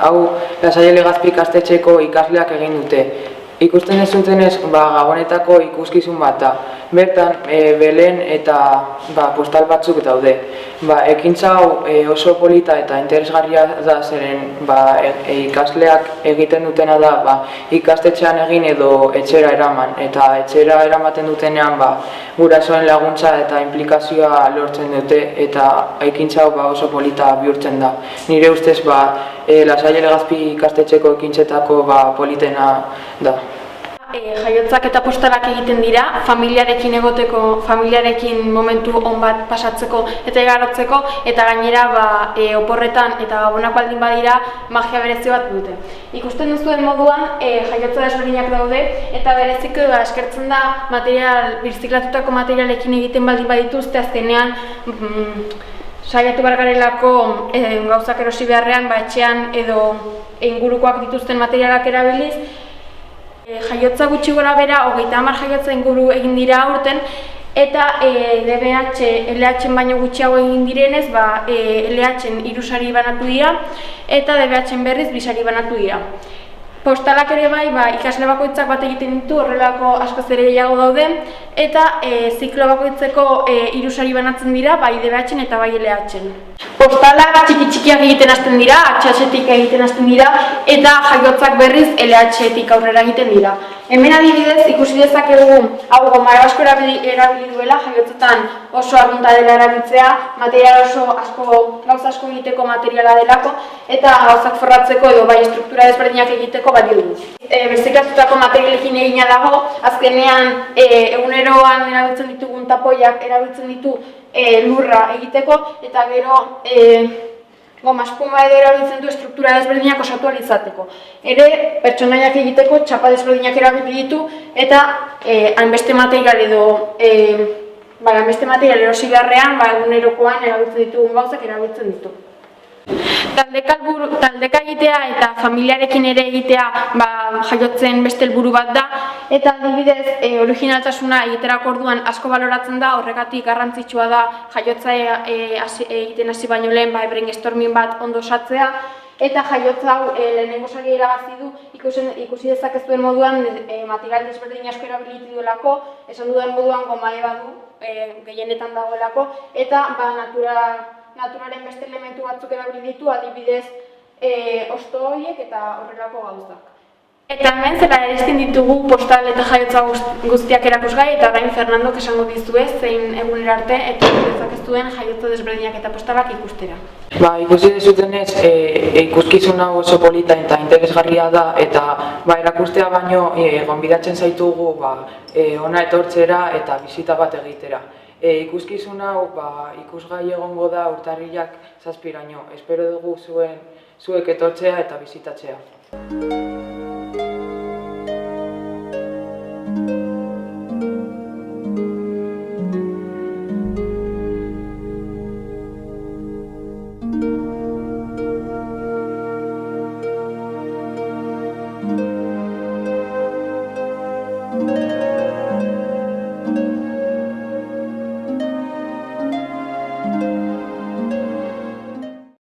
hau Lasai Legazpi ikastetxeko ikasleak egin dute. Ikusten ez zutenez, Gabonetako ikuskizun bat da. Bertan, Belen eta postal batzuk daude. Ekintza hau oso polita eta interesgarria da zeren ikasleak egiten dutena da ikastetxean egin edo etxera eraman. Eta etxera eramaten dutenean gurasoen laguntza eta implikazioa lortzen dute eta ekintza hau oso polita bihurtzen da. Nire ustez Lasai Legazpi ikastetxeko ekintzetako politena da. Jaiotzak eta postalak egiten dira, familiarekin egoteko, familiarekin momentu on bat pasatzeko eta igarotzeko, eta gainera oporretan eta gabonak baldin badira magia berezi bat dute. Ikusten duzuen moduan jaiotza desberdinak daude eta berezik eskertzen da birziklatutako materialekin egiten baldin badituzte azkenean saiatu bargarelako gauzak erosi beharrean etxean edo ingurukoak dituzten materialak erabiliz. Jaiotza gutxi gora bera, 30 jaiotza inguru egin dira aurten, eta LH-en baino gutxiago egin direnez, LH-en 3 sari banatu dira, eta DBH-en berriz 2 sari banatu dira. Postalak ere ikasle bakoitzak bat egiten ditu, horrelako askoz ere gehiago daude, eta ziklo bakoitzeko 3 sari banatzen dira, bai DBH-en eta bai LH-en. Postalak txiki-txikiak egiten hasten dira, HH-etik egiten hasten dira, eta jaiotzak berriz LH-etik aurrera egiten dira. Hemen adibidez ikusi dezakegu hau goma asko erabili duela, jaiotzetan oso arrunta dela erabiltzea, gauza asko egiteko materiala delako, eta gauzak forratzeko edo struktura desberdinak egiteko balio du. Birziklatutako materialekin egina dago, azkenean eguneroan erabiltzen ditugun tapoiak erabiltzen ditu lurra egiteko, eta gero goma espuma edo erabiltzen du struktura desberdinak osatu ahal izateko. Ere, pertsonaiak egiteko txapa desberdinak erabili ditu eta hainbeste material erosi beharrean egunerokoan erabiltzen ditugun gauzak erabiltzen ditu. Taldeka egitea eta familiarekin ere egitea jaiotzen beste helburu bat da, eta adibidez originaltasuna egiterako orduan asko baloratzen da, horregatik garrantzitsua da jaiotza egiten hasi baino lehen brainstorming bat ondo osatzea, eta jaiotza hau lehenengo saria irabazi du, ikusi dezakezuen moduan material desberdin asko erabili duelako, esan dudan moduan goma badu gehienetan dagoelako, eta naturaren beste elementu batzuk erabili ditu, adibidez hosto horiek eta horrelako gauzak. Eta hemen zela erizten ditugu postal eta jaiotza guztiak erakusgai, eta gain Fernandok esango dizue zein egunera arte eta dezakezuen jaiotza desberdinak eta postalak ikustera. Ikusi dezutenez, ikuskizun hau oso polita eta interesgarria da, eta erakustea baino gonbidatzen zaitugu hona etortzera eta bisita bat egitera. Ikuskizun hau ikusgai egongo da urtarrilak 7raino. Espero dugu zuek etortzea eta bisitatzea.